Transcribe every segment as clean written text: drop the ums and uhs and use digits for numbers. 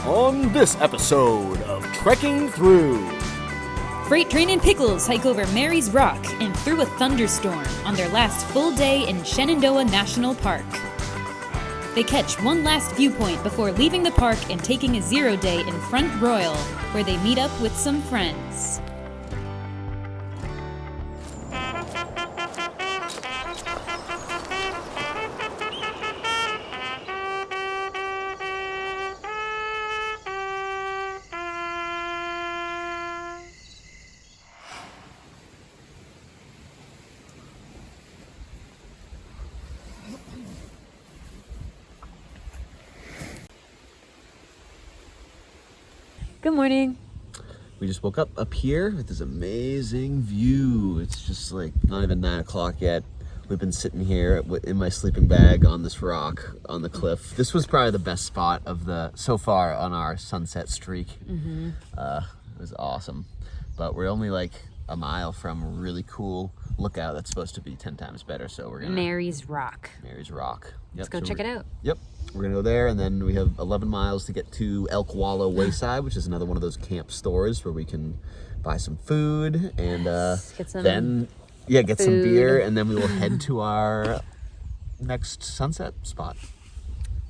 On this episode of Trekking Through, Freight Train and Pickles hike over Mary's Rock and through a thunderstorm on their last full day in Shenandoah National Park. They catch one last viewpoint before leaving the park and taking a 0 day in Front Royal, where they meet up with some friends. Good morning. We just woke up here with this amazing view. It's just like not even 9 o'clock yet. We've been sitting here in my sleeping bag on this rock on the cliff. This was probably the best spot of so far on our sunset streak. Mm-hmm. It was awesome. But we're only like a mile from a really cool lookout that's supposed to be 10 times better. So we're gonna Mary's Rock. Mary's Rock. Yep. Let's go check it out. Yep. We're gonna go there, and then we have 11 miles to get to Elkwallow Wayside, which is another one of those camp stores where we can buy some food and get some get some beer, and then we will head to our next sunset spot.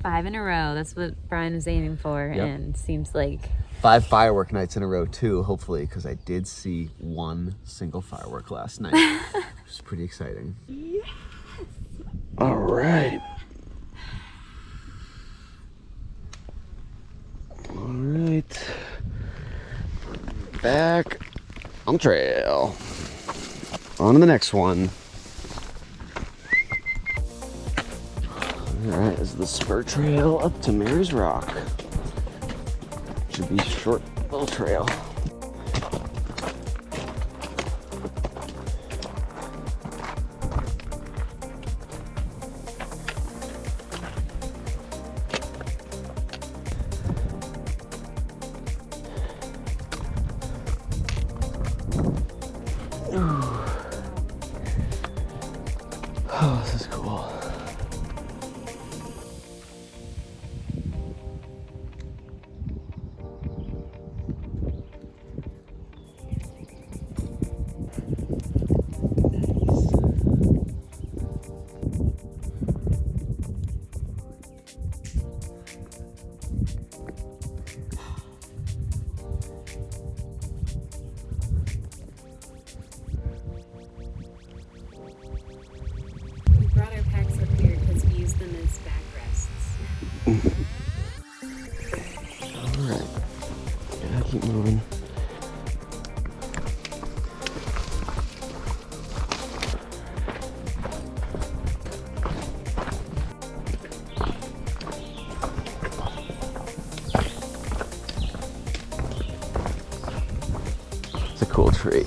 5 in a row. That's what Brian is aiming for, Yep. and seems like 5 firework nights in a row too, hopefully, because I did see one single firework last night, which is pretty exciting. Yes. All right. All right, back on trail. On to the next one. All right, this is the spur trail up to Mary's Rock. Should be a short little trail. Oh, this is cool. we brought our packs up here because we use them as backrests. All right, gotta keep moving. It's a cool tree.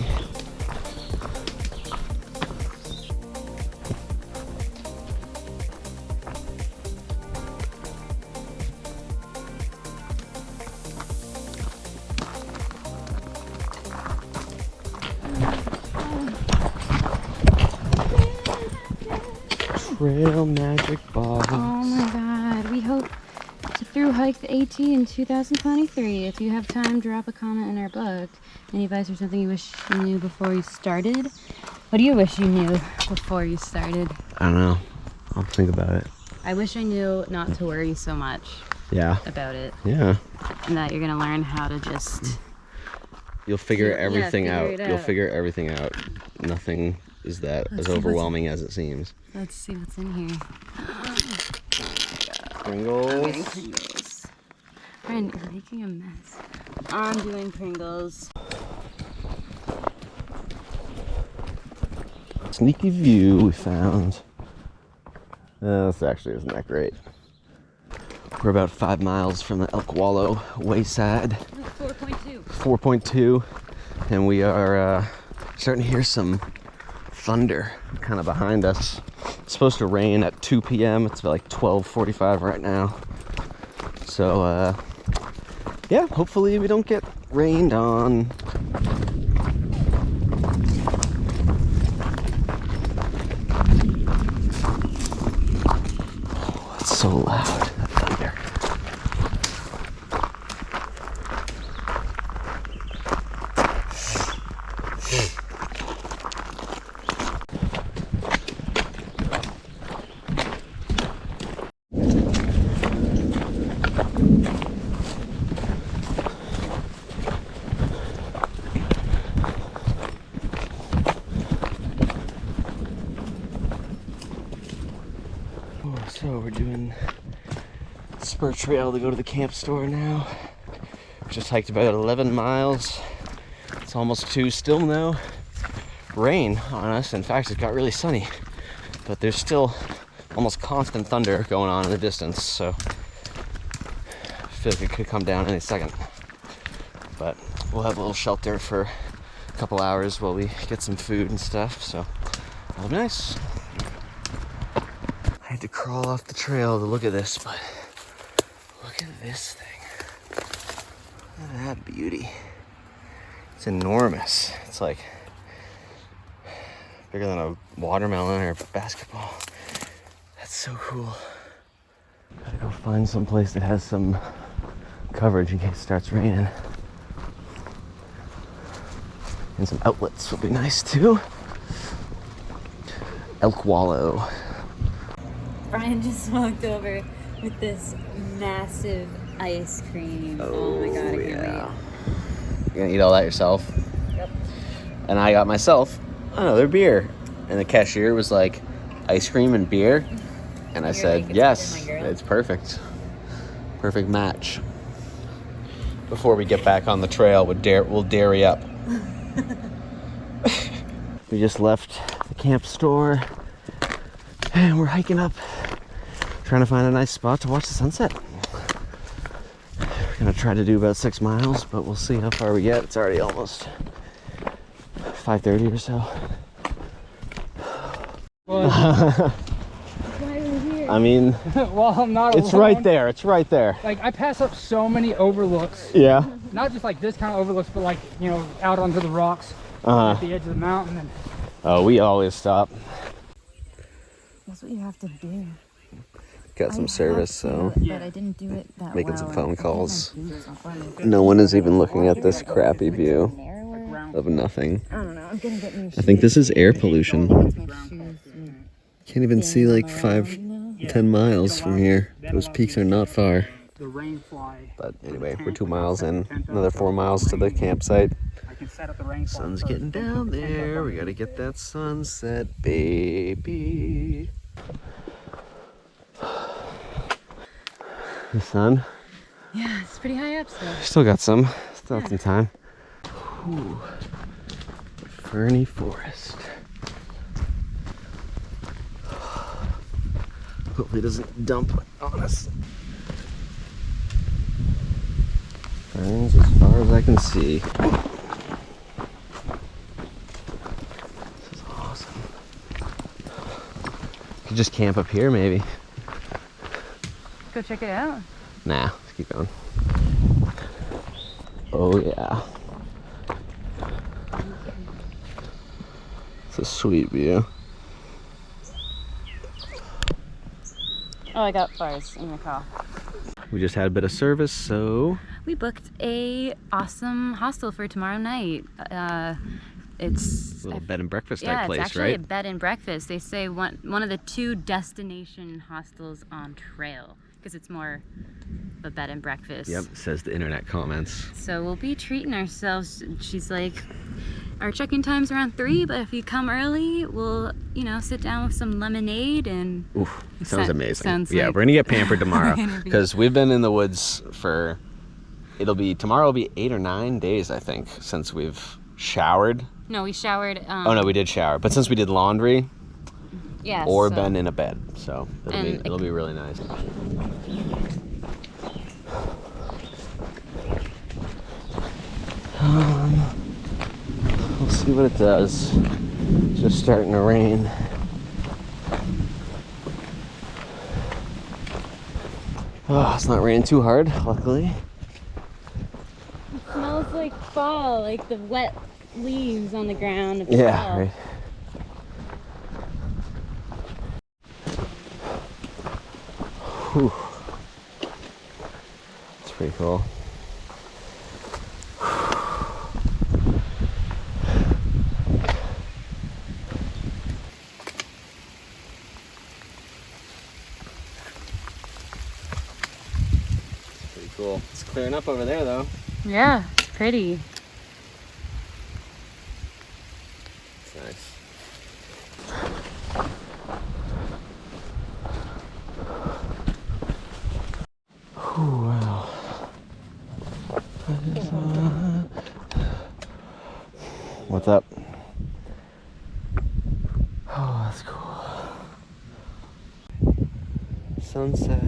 Trail magic balls. Oh my god, we hope to thru-hike the AT in 2023. If you have time, drop a comment in our book. Any advice or something you wish you knew before you started? What do you wish you knew before you started? I don't know. I'll think about it. I wish I knew not to worry so much Yeah. about it. Yeah. And that you're gonna learn how to just... You'll figure Yeah, everything figure out. it You'll out. figure everything out. Nothing is that Let's as see what's- overwhelming as it seems. Let's see what's in here. Pringles. Pringles. Brian, you're making a mess. I'm doing Pringles. Sneaky view we found. This actually isn't that great. We're about 5 miles from the Elkwallow Wayside. 4.2. 4.2, and we are starting to hear some thunder kind of behind us. It's supposed to rain at 2 p.m. It's like 12:45 right now. So yeah, hopefully we don't get rained on. Oh, that's so loud, that thunder. spur trail to go to the camp store now. Just hiked about 11 miles. It's almost 2, still no rain on us. In fact, it got really sunny, but there's still almost constant thunder going on in the distance, so I feel like it could come down any second. But we'll have a little shelter for a couple hours while we get some food and stuff, so that'll be nice. I had to crawl off the trail to look at this, but look at this thing. Look at that beauty. It's enormous. It's like bigger than a watermelon or a basketball. That's so cool. Gotta go find some place that has some coverage in case it starts raining. And some outlets will be nice too. Elkwallow. Brian just walked over with this massive ice cream. Oh my god, I can't wait. You're gonna eat all that yourself? Yep. And I got myself another beer. And the cashier was like, ice cream and beer? And I said, like, yes, it's perfect. Perfect match. Before we get back on the trail, we'll dairy up. We just left the camp store and we're hiking up, trying to find a nice spot to watch the sunset. We're gonna try to do about 6 miles, but we'll see how far we get. It's already almost 5:30 or so. I mean, well, I'm not it's alone. right there. It's right there. Like, I pass up so many overlooks. Yeah. Not just like this kind of overlooks, but like, you know, out onto the rocks at the edge of the mountain. And Oh, we always stop. That's what you have to do. Got some service, so But I didn't do it that making some well. phone calls. No one is even looking at this crappy view of nothing. I don't know. I'm gonna get new shoes. I think this is air pollution. My shoes and Can't even see like my 5-10 miles from here. Those peaks are not far. the rain fly. But anyway, we're 2 miles in. Another 4 miles to the campsite. I can set up the rain fly. Sun's getting down there. We gotta get that sunset, baby. The sun. Yeah, it's pretty high up still. Still got some time. Ooh. Ferny forest. Hopefully it doesn't dump on us. Ferns as far as I can see. This is awesome. Could just camp up here maybe. Go check it out. Nah, let's keep going. Oh yeah. It's a sweet view. Oh, I got bars in my car. We just had a bit of service, so We booked a awesome hostel for tomorrow night. It's a little bed and breakfast yeah, type place, it's actually right? a bed and breakfast. They say one of the 2 destination hostels on trail because it's more of a bed and breakfast. Yep, says the internet comments. So we'll be treating ourselves. She's like, our check-in time's around 3, but if you come early, we'll, you know, sit down with some lemonade and... Oof, sounds amazing. Sounds yeah, like we're gonna get pampered tomorrow We're gonna be- because we've been in the woods for. Tomorrow will be 8 or 9 days, I think, since we've showered. No, we showered. Oh no, we did shower, but since we did laundry Yeah. or been in a bed, so And it'll be really nice. We'll see what it does. It's just starting to rain. Oh, it's not raining too hard, luckily. It smells like fall, like the wet leaves on the ground. Of the Yeah, fall. right. Whew. It's pretty cool. Pretty cool. It's clearing up over there though. Yeah, it's pretty. It's nice. what's up? Oh, that's cool. Sunset.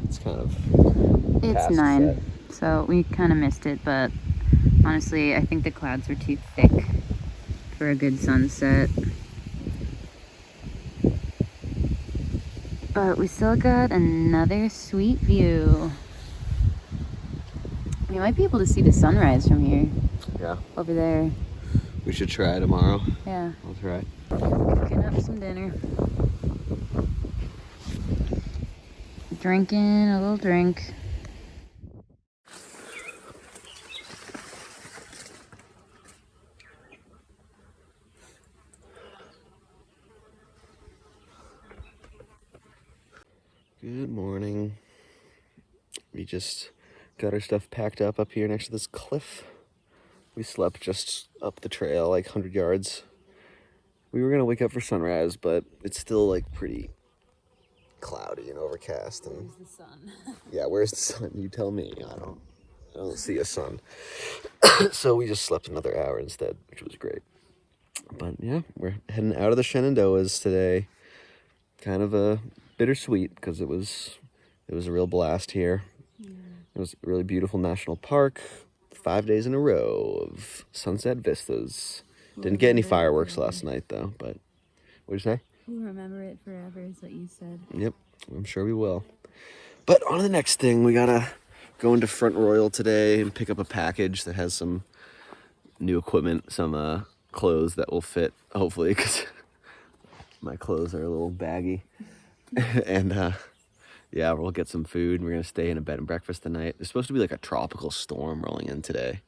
It's kind of It's past 9, set. so we kind of missed it, but honestly, I think the clouds were too thick for a good sunset. But we still got another sweet view. We might be able to see the sunrise from here. Yeah. Over there. We should try tomorrow. Yeah. I'll try. Cooking up some dinner. Drinking a little drink. Good morning. We just got our stuff packed up here next to this cliff. We slept just up the trail, like 100 yards. We were gonna wake up for sunrise, but it's still like pretty cloudy and overcast. And Where's the sun? yeah, where's the sun? You tell me. I don't see a sun. So we just slept another hour instead, which was great. But yeah, we're heading out of the Shenandoahs today. Kind of a bittersweet because it was a real blast here. Yeah. It was a really beautiful national park. 5 days in a row of sunset vistas. Didn't get any fireworks last night though, but what'd you say? We'll remember it forever is what you said. Yep, I'm sure we will. But on to the next thing. We gotta go into Front Royal today and pick up a package that has some new equipment, some clothes that will fit, hopefully, because my clothes are a little baggy. And yeah, we'll get some food. We're gonna stay in a bed and breakfast tonight. There's supposed to be like a tropical storm rolling in today.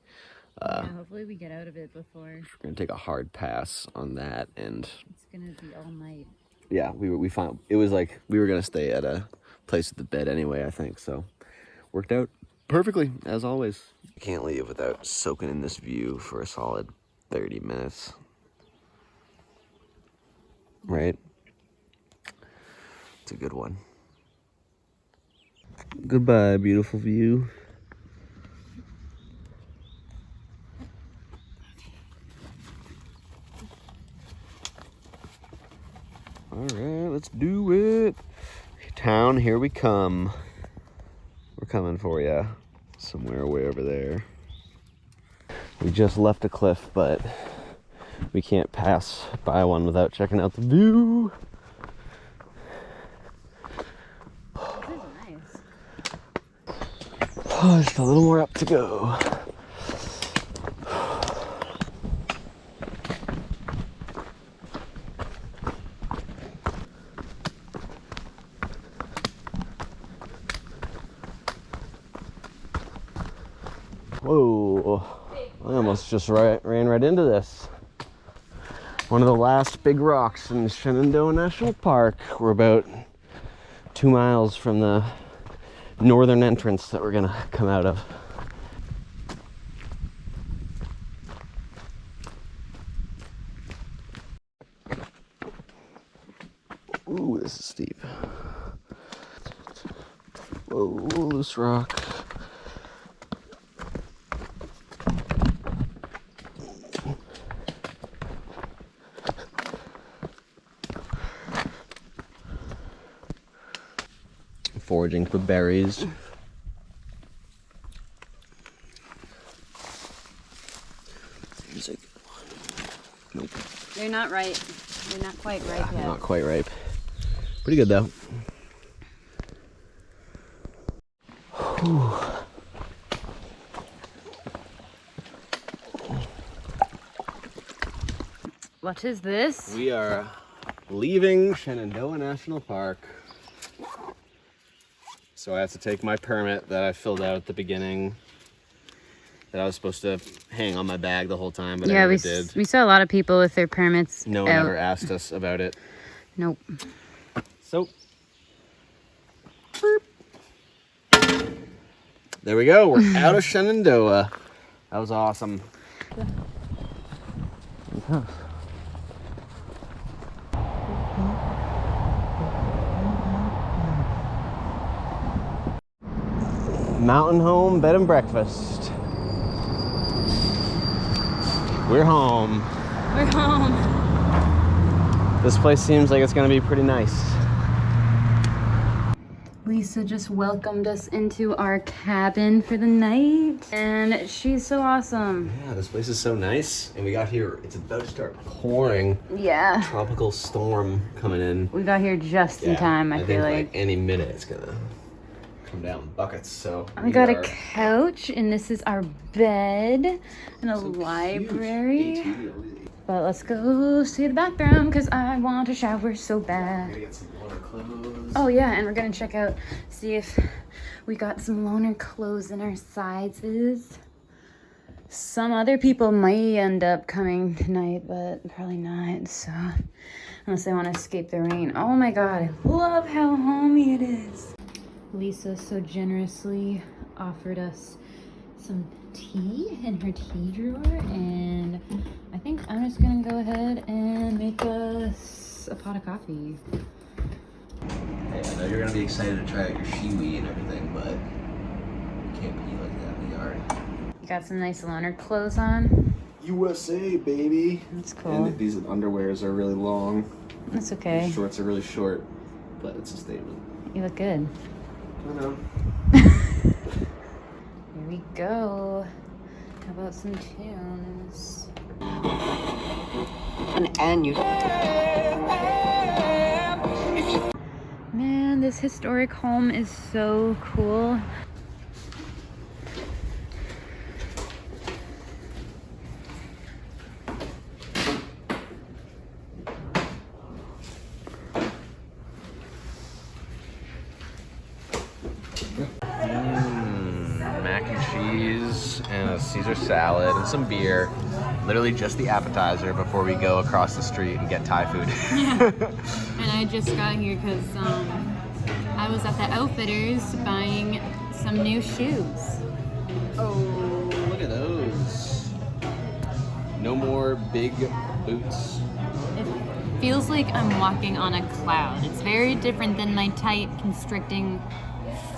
Yeah, hopefully we get out of it before. We're gonna take a hard pass on that, and It's gonna be all night. yeah, we found it was like we were gonna stay at a place with the bed anyway, I think, so worked out perfectly as always. Can't leave without soaking in this view for a solid 30 minutes, right? It's a good one. Goodbye, beautiful view. All right, let's do it. Town, here we come. We're coming for you. Somewhere way over there. We just left a cliff, but we can't pass by one without checking out the view. This is nice. Oh, just a little more up to go. Whoa, I almost just ran right into this. One of the last big rocks in Shenandoah National Park. We're about 2 miles from the northern entrance that we're gonna come out of. Ooh, this is steep. Whoa, loose rock. Foraging for berries. There's a good one. Nope. They're not ripe. They're not quite ripe yet. Not quite ripe. Pretty good though. Whew. What is this? We are leaving Shenandoah National Park. So I have to take my permit that I filled out at the beginning, that I was supposed to hang on my bag the whole time, but I never did. We saw a lot of people with their permits. No one ever asked us about it. Nope. So, there we go. We're out of Shenandoah. That was awesome. Mountain Home Bed and Breakfast. We're home. We're home. This place seems like it's gonna be pretty nice. Lisa just welcomed us into our cabin for the night, and she's so awesome. Yeah, this place is so nice. And we got here, it's about to start pouring. Yeah. Tropical storm coming in. We got here just in time, I feel think any minute it's gonna come down in buckets, so. We got a couch, and this is our bed, and a library. But let's go see the bathroom, because I want to shower so bad. Get some water clothes. Oh yeah, and we're gonna check out, see if we got some loaner clothes in our sizes. Some other people might end up coming tonight, but probably not, so. Unless they want to escape the rain. Oh my god, I love how homey it is. Lisa so generously offered us some tea in her tea drawer, and I think I'm just gonna go ahead and make us a pot of coffee. Hey, I know you're gonna be excited to try out your shiwi and everything, but you can't pee like that in the yard. You got some nice loaner clothes on. USA, baby. That's cool. And these underwears are really long. That's okay. These shorts are really short, but it's a statement. You look good. I know. Here we go. How about some tunes? Man, this historic home is so cool. Mac and cheese and a Caesar salad and some beer. Literally just the appetizer before we go across the street and get Thai food. Yeah. And I just got here because I was at the Outfitters buying some new shoes. Oh, look at those. No more big boots. It feels like I'm walking on a cloud. It's very different than my tight, constricting,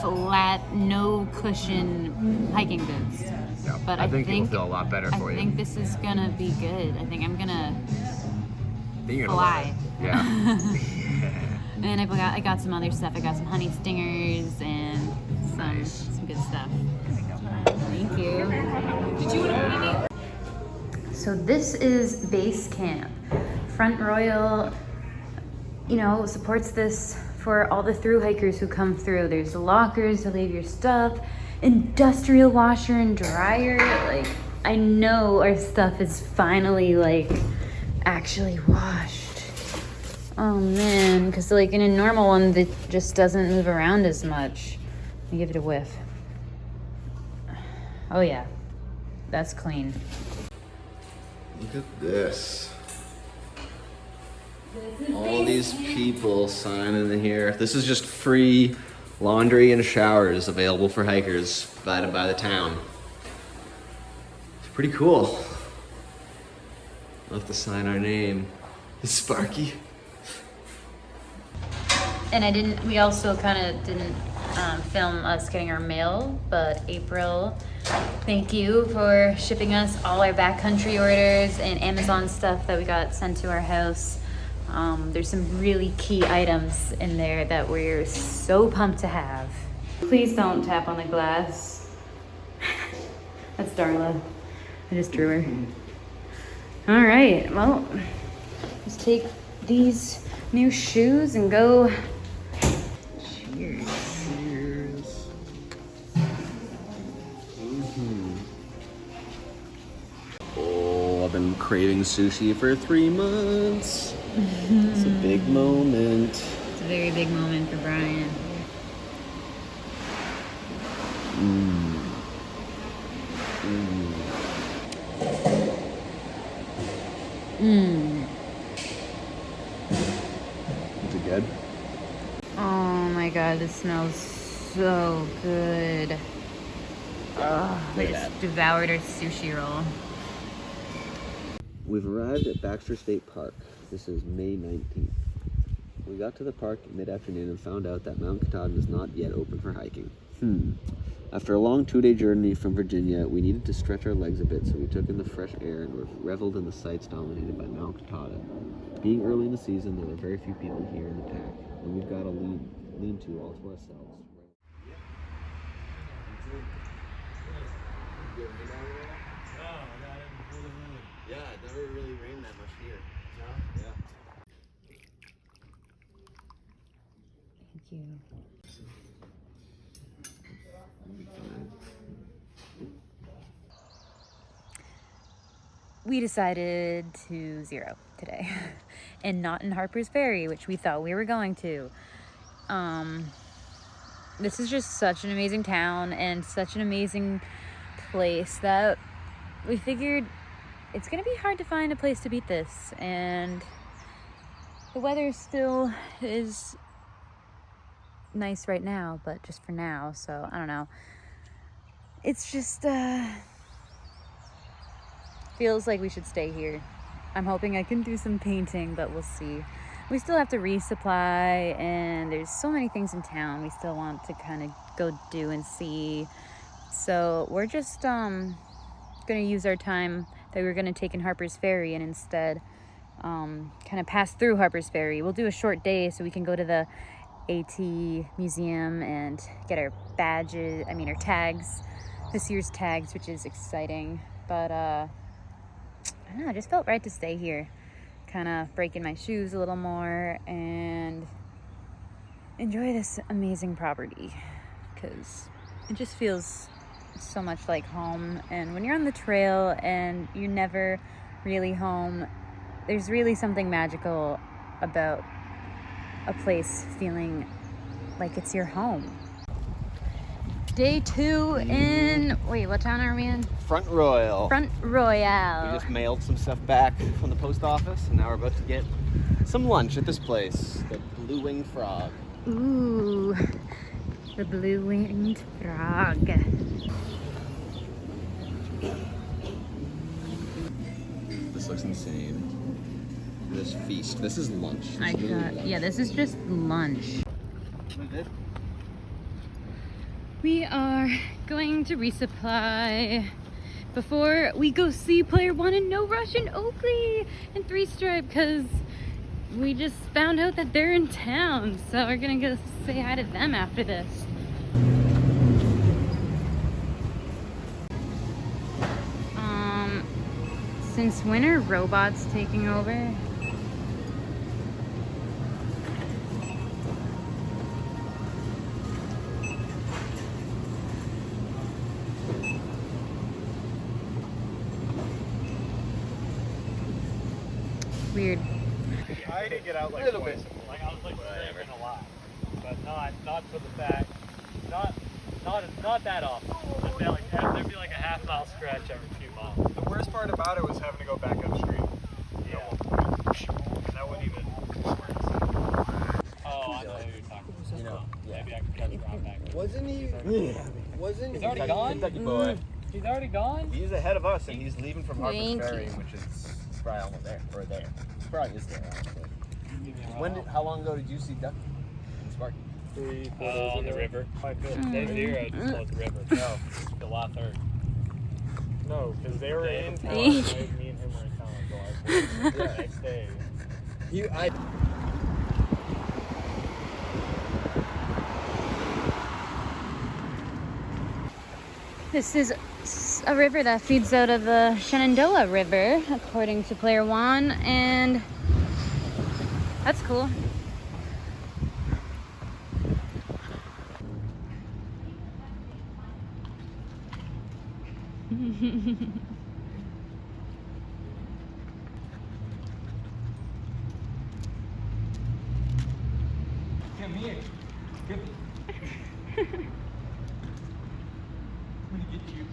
flat, no cushion hiking boots. Yeah, But I think it'll feel a lot better for I you. think this is gonna be good. I think I'm gonna You're gonna fly. love it. Yeah. And I got some other stuff. I got some honey stingers and some good stuff. Thank you. Did you want to put any? So this is Basecamp. Front Royal, supports this for all the thru-hikers who come through. There's lockers to leave your stuff, industrial washer and dryer. Like, I know our stuff is finally actually washed. Oh man, because in a normal one that just doesn't move around as much. Let me give it a whiff. Oh yeah, that's clean. Look at this. All these people signing in here. This is just free laundry and showers available for hikers provided by the town. It's pretty cool. We'll have to sign our name. It's Sparky. And we also kind of didn't film us getting our mail, but April, thank you for shipping us all our backcountry orders and Amazon stuff that we got sent to our house. There's some really key items in there that we're so pumped to have. Please don't tap on the glass. That's Darla. I just drew her. All right, well, let's take these new shoes and go. Cheers. Cheers. Oh, I've been craving sushi for 3 months. It's a big moment. It's a very big moment for Brian. Is it good? Oh my god, this smells so good. Oh, I just devoured our sushi roll. We've arrived at Baxter State Park. This is May 19th. We got to the park mid-afternoon and found out that Mount Katahdin is not yet open for hiking. After a long 2-day journey from Virginia, we needed to stretch our legs a bit, so we took in the fresh air and reveled in the sights dominated by Mount Katahdin. Being early in the season, there were very few people here in the pack, and we've got a lean-to all to ourselves. Yeah, it never really rained that much here. No? Yeah. Thank you. We decided to zero today and not in Harper's Ferry, which we thought we were going to. This is just such an amazing town and such an amazing place that we figured it's gonna be hard to find a place to beat this, and the weather still is nice right now, but just for now, so I don't know. It's just feels like we should stay here. I'm hoping I can do some painting, but we'll see. We still have to resupply, and there's so many things in town we still want to kind of go do and see. So we're just gonna use our time that we were gonna take in Harper's Ferry and instead kind of pass through Harper's Ferry. We'll do a short day so we can go to the AT museum and get our badges, our tags, this year's tags, which is exciting. But I don't know, I just felt right to stay here, kind of break in my shoes a little more and enjoy this amazing property, because it just feels so much like home. And when you're on the trail and you're never really home, there's really something magical about a place feeling like it's your home. Day 2 in, wait, what town are we in? Front Royal. Front Royal. We just mailed some stuff back from the post office, and now we're about to get some lunch at this place, the Blue Winged Frog. Ooh, the Blue Winged Frog. This looks insane. This feast. This is lunch. This is just lunch. We are going to resupply before we go see Player One and No Rush in Oakley and Three Stripe, because we just found out that they're in town. So we're gonna go say hi to them after this. Since when are robots taking over? Weird. I did get out like twice. Like I was like screaming a lot, but not for the fact, not that often. There'd be like a half-mile stretch every few miles. The worst part about it was having to go back upstream. Yeah. That wouldn't even work. Oh, I know who you're talking about. You know, maybe I could catch around back. Wasn't he? He's already gone. Kentucky boy. He's already gone. He's ahead of us, and he's leaving from Harper's Ferry, which is probably almost there or there. Probably is there, honestly. How long ago did you see Ducky and Sparky? On the river. Day 0 just closed the river. No, July 3rd. No, because they were in town. Me and him were in town on July 3rd. The next day. This is a river that feeds out of the Shenandoah River, according to Player One, and that's cool. Come here. Come here. I'm gonna get you.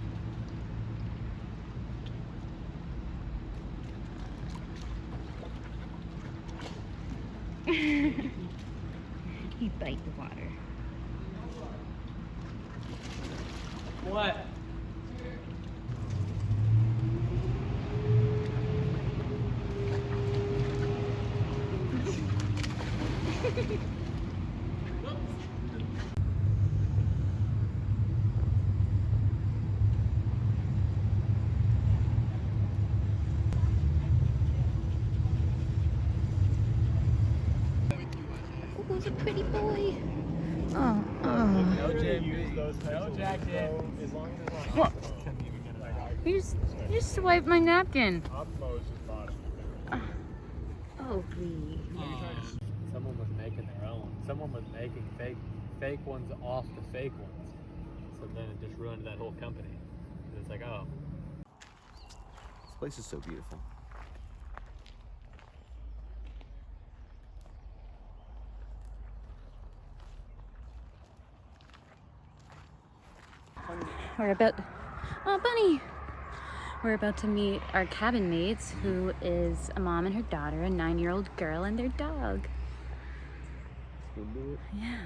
You bite the water. What? pretty boy. No jacket. As long as it's not. You just wiped my napkin. Oh, please. Someone was making their own. Someone was making fake ones off the fake ones. So then it just ruined that whole company. It's like, oh. This place is so beautiful. We're about, oh bunny! We're about to meet our cabin mates, who is a mom and her daughter, a 9-year-old girl, and their dog. Let's go do it. Yeah.